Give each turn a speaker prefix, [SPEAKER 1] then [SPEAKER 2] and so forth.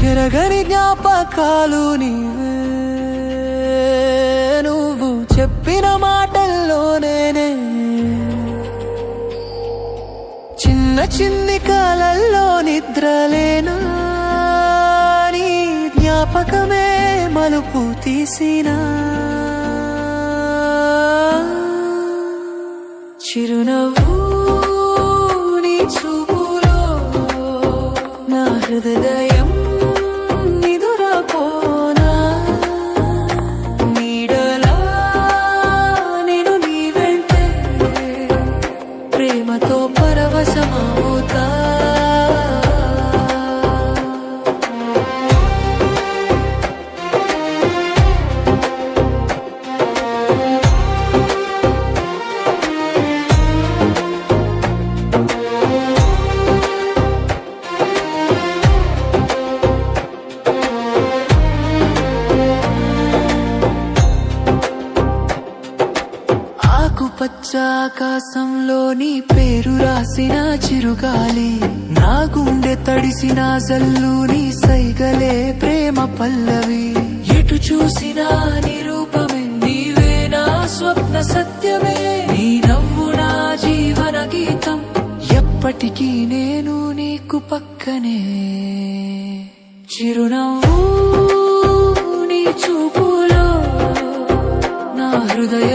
[SPEAKER 1] చెరగని జ్ఞాపకాలు నీవే, నువ్వు చెప్పిన మాటల్లోనే చిన్న చిన్ని కాలల్లో నిద్రలేనా, నీ జ్ఞాపకమే మలుపు తీసినా, చిరునవ్వు నీ చూపులో నా హృదయం నిదురపోనా, నీడలా నేను నీ వెంటే ప్రేమతో పరవశమవుతా. పచ్చ ఆకాశంలో నీ పేరు రాసిన చిరుగాలి, నా గుండె తడిసిన జల్లు నీ సైగలే ప్రేమ పల్లవి. ఎటు చూసినా నీ రూపమే, నీవే నా స్వప్న సత్యమే, నీ నవ్వు నా జీవన గీతం, ఎప్పటికీ నేను నీకు పక్కనే. చిరునవ్వు నీ చూపులో నా హృదయ